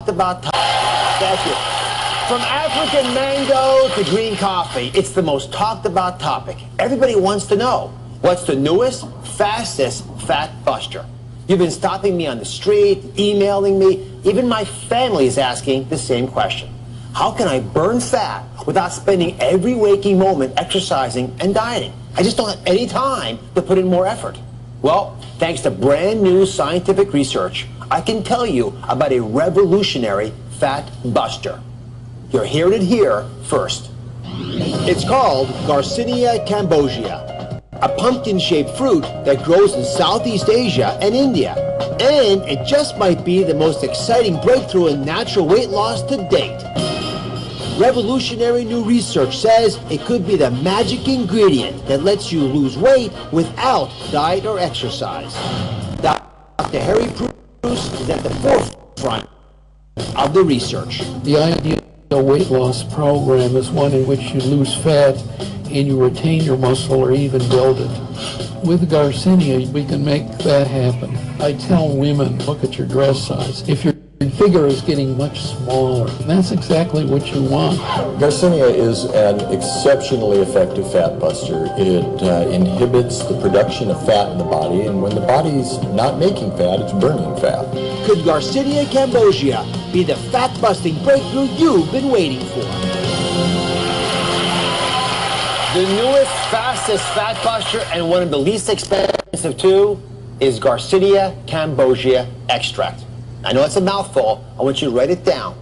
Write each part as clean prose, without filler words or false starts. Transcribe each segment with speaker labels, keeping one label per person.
Speaker 1: talked about topic. Thank you. From African mango to green coffee, it's the most talked about topic. Everybody wants to know, what's the newest, fastest fat buster? You've been stopping me on the street, emailing me. Even my family is asking the same question. How can I burn fat without spending every waking moment exercising and dieting? I just don't have any time to put in more effort. Well, thanks to brand new scientific research, I can tell you about a revolutionary fat buster. You're hearing it here first. It's called Garcinia Cambogia, a pumpkin-shaped fruit that grows in Southeast Asia and India. And it just might be the most exciting breakthrough in natural weight loss to date. Revolutionary new research says it could be the magic ingredient that lets you lose weight without diet or exercise. Dr. Harry Bruce is at the forefront of the research.
Speaker 2: The ideal weight loss program is one in which you lose fat and you retain your muscle or even build it. With Garcinia, we can make that happen. I tell women, look at your dress size. If your figure is getting much smaller, that's exactly what you want.
Speaker 3: Garcinia is an exceptionally effective fat buster. It inhibits the production of fat in the body, and when the body's not making fat, it's burning fat.
Speaker 1: Could Garcinia Cambogia be the fat-busting breakthrough you've been waiting for? The newest, fastest fat buster and one of the least expensive too is Garcinia Cambogia extract. I know it's a mouthful. I want you to write it down.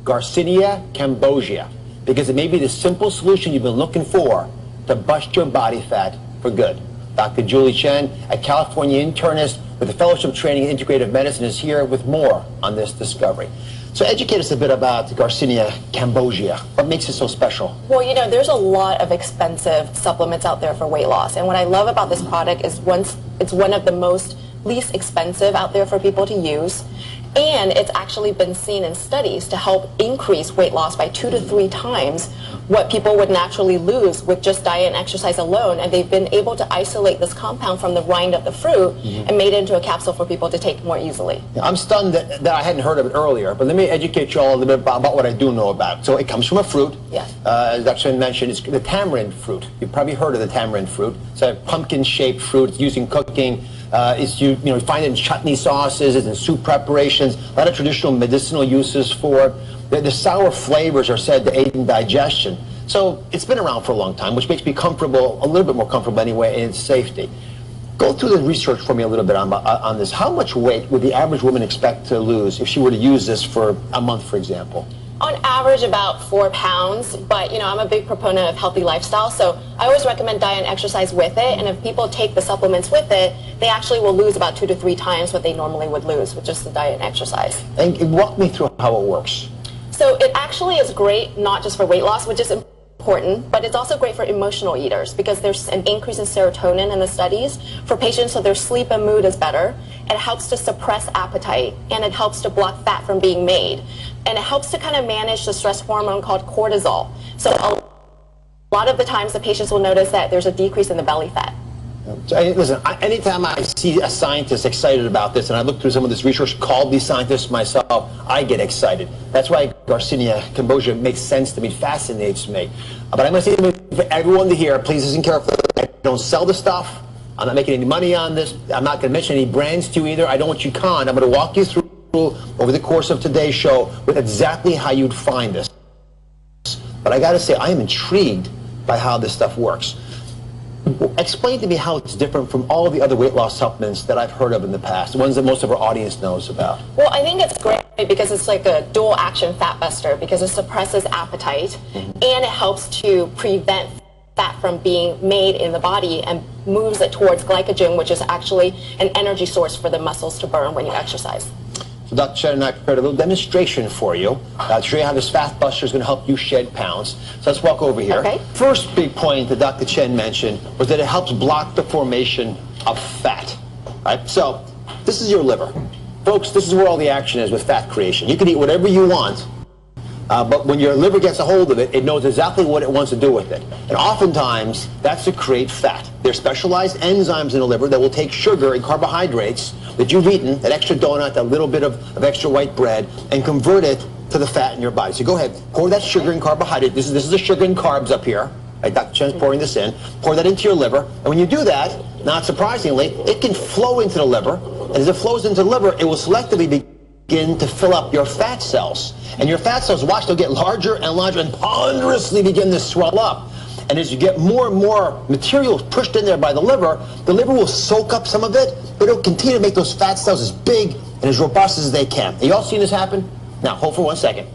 Speaker 1: Garcinia Cambogia, because it may be the simple solution you've been looking for to bust your body fat for good. Dr. Julie Chen, a California internist with a fellowship training in integrative medicine, is here with more on this discovery. So educate us a bit about Garcinia Cambogia. What makes it so special?
Speaker 4: Well, you know, there's a lot of expensive supplements out there for weight loss. And what I love about this product is it's one of the most least expensive out there for people to use. And it's actually been seen in studies to help increase weight loss by 2 to 3 times what people would naturally lose with just diet and exercise alone. And they've been able to isolate this compound from the rind of the fruit and made it into a capsule for people to take more easily.
Speaker 1: I'm stunned that I hadn't heard of it earlier, but let me educate you all a little bit about what I do know about. So it comes from a fruit.
Speaker 4: Yes.
Speaker 1: As Dr. mentioned, it's the tamarind fruit. You've probably heard of the tamarind fruit. It's a pumpkin-shaped fruit. It's used in cooking. You find it in chutney sauces, it's in soup preparations, a lot of traditional medicinal uses for it. The sour flavors are said to aid in digestion. So it's been around for a long time, which makes me comfortable, a little bit more comfortable anyway, in its safety. Go through the research for me a little bit on this. How much weight would the average woman expect to lose if she were to use this for a month, for example?
Speaker 4: On average, about 4 pounds, but you know, I'm a big proponent of healthy lifestyle, so I always recommend diet and exercise with it, and if people take the supplements with it, they actually will lose about 2 to 3 times what they normally would lose with just the diet and exercise.
Speaker 1: And walk me through how it works.
Speaker 4: So it actually is great, not just for weight loss, which is important, but it's also great for emotional eaters because there's an increase in serotonin in the studies for patients, so their sleep and mood is better. It helps to suppress appetite, and it helps to block fat from being made. And it helps to kind of manage the stress hormone called cortisol. So a lot of the times the patients will notice that there's a decrease in the belly fat.
Speaker 1: So, listen, anytime I see a scientist excited about this, and I look through some of this research, called these scientists myself, I get excited. That's why Garcinia Cambogia makes sense to me, fascinates me. But I'm going to say for everyone to hear, please listen carefully. I don't sell the stuff. I'm not making any money on this. I'm not going to mention any brands to you either. I don't want you conned. I'm going to walk you through over the course of today's show with exactly how you'd find this. But I got to say, I am intrigued by how this stuff works. Explain to me how it's different from all the other weight loss supplements that I've heard of in the past, the ones that most of our audience knows about.
Speaker 4: Well, I think it's great because it's like a dual action fat buster because it suppresses appetite and it helps to prevent fat from being made in the body and moves it towards glycogen, which is actually an energy source for the muscles to burn when you exercise.
Speaker 1: So Dr. Chen and I prepared a little demonstration for you to show you how this fat buster is going to help you shed pounds. So let's walk over here.
Speaker 4: Okay.
Speaker 1: First big point that Dr. Chen mentioned was that it helps block the formation of fat. Right? So this is your liver. Folks, this is where all the action is with fat creation. You can eat whatever you want, But when your liver gets a hold of it, it knows exactly what it wants to do with it. And oftentimes, that's to create fat. There's specialized enzymes in the liver that will take sugar and carbohydrates that you've eaten, that extra donut, that little bit of extra white bread, and convert it to the fat in your body. So go ahead, pour that sugar and carbohydrate. This is the sugar and carbs up here. Right, Dr. Chen's pouring this in. Pour that into your liver. And when you do that, not surprisingly, it can flow into the liver. And as it flows into the liver, it will selectively begin to fill up your fat cells. And your fat cells, watch, they'll get larger and larger and ponderously begin to swell up. And as you get more and more material pushed in there by the liver will soak up some of it, but it'll continue to make those fat cells as big and as robust as they can. Have you all seen this happen? Now, hold for 1 second.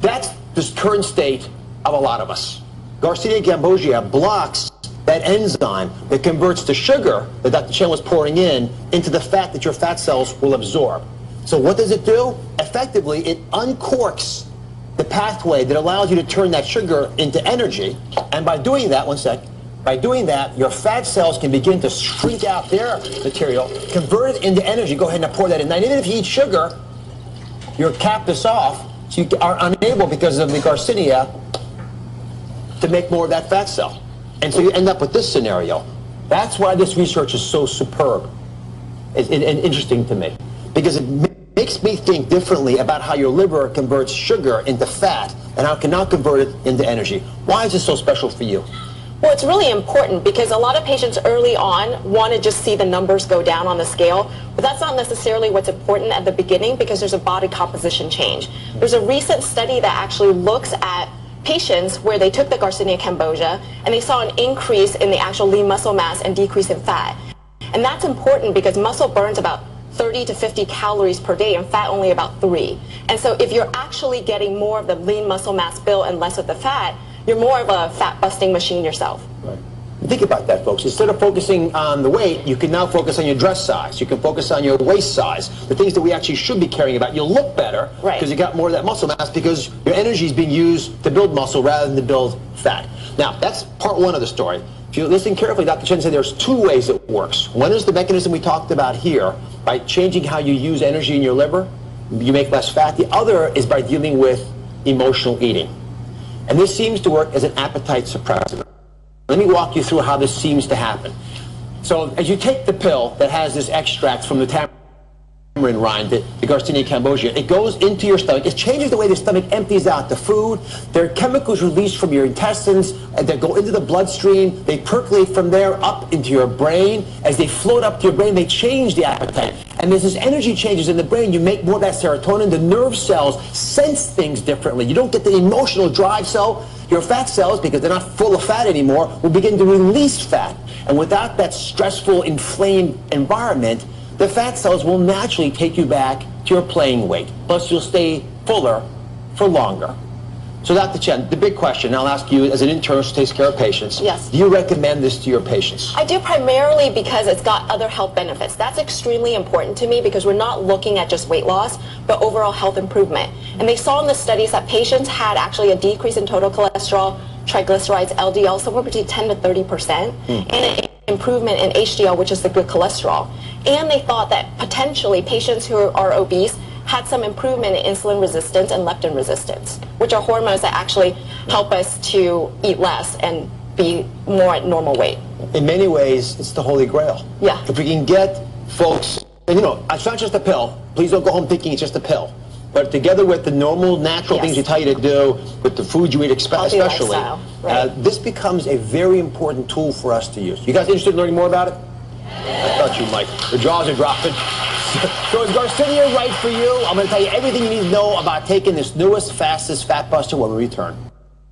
Speaker 1: That's the current state of a lot of us. Garcinia Cambogia blocks that enzyme that converts the sugar that Dr. Chen was pouring in into the fat that your fat cells will absorb. So what does it do? Effectively, it uncorks the pathway that allows you to turn that sugar into energy. And by doing that, 1 sec, by doing that, your fat cells can begin to shrink out their material, convert it into energy. Go ahead and pour that in. Now, even if you eat sugar, you're capped this off, so you are unable, because of the Garcinia, to make more of that fat cell. And so you end up with this scenario. That's why this research is so superb and interesting to me, because it makes me think differently about how your liver converts sugar into fat and how it can now convert it into energy. Why is this so special for you?
Speaker 4: Well, it's really important because a lot of patients early on want to just see the numbers go down on the scale, but that's not necessarily what's important at the beginning, because there's a body composition change. There's a recent study that actually looks at patients where they took the Garcinia Cambogia and they saw an increase in the actual lean muscle mass and decrease in fat. And that's important because muscle burns about 30 to 50 calories per day and fat only about 3. And so if you're actually getting more of the lean muscle mass built and less of the fat, you're more of a fat busting machine yourself.
Speaker 1: Right. Think about that, folks. Instead of focusing on the weight, you can now focus on your dress size. You can focus on your waist size, the things that we actually should be caring about. You'll look better because you got more of that muscle mass, because your energy is being used to build muscle rather than to build fat. Now, that's part one of the story. If you listen carefully, Dr. Chen said there's two ways it works. One is the mechanism we talked about here, by changing how you use energy in your liver, you make less fat. The other is by dealing with emotional eating. And this seems to work as an appetite suppressor. Let me walk you through how this seems to happen. So as you take the pill that has this extract from the tamarind rind, the Garcinia Cambogia, it goes into your stomach. It changes the way the stomach empties out the food. There are chemicals released from your intestines that go into the bloodstream. They percolate from there up into your brain. As they float up to your brain, they change the appetite. And as this energy changes in the brain, you make more of that serotonin. The nerve cells sense things differently. You don't get the emotional drive cell. Your fat cells, because they're not full of fat anymore, will begin to release fat. And without that stressful, inflamed environment, the fat cells will naturally take you back to your playing weight. Plus, you'll stay fuller for longer. So, Dr. Chen, the big question I'll ask you as an intern who takes care of patients.
Speaker 4: Yes.
Speaker 1: Do you recommend this to your patients?
Speaker 4: I do, primarily because it's got other health benefits. That's extremely important to me, because we're not looking at just weight loss, but overall health improvement. And they saw in the studies that patients had actually a decrease in total cholesterol, triglycerides, LDL, somewhere between 10 to 30%, and an improvement in HDL, which is the good cholesterol. And they thought that potentially patients who are obese had some improvement in insulin resistance and leptin resistance, which are hormones that actually help us to eat less and be more at normal weight.
Speaker 1: In many ways, it's the holy grail.
Speaker 4: Yeah.
Speaker 1: If we can get folks, and you know, it's not just a pill. Please don't go home thinking it's just a pill. But together with the normal, natural things we tell you to do, with the food you eat especially, this becomes a very important tool for us to use. You guys interested in learning more about it? I thought you might. The jaws are dropping. So is Garcinia right for you? I'm going to tell you everything you need to know about taking this newest, fastest fat buster when we return.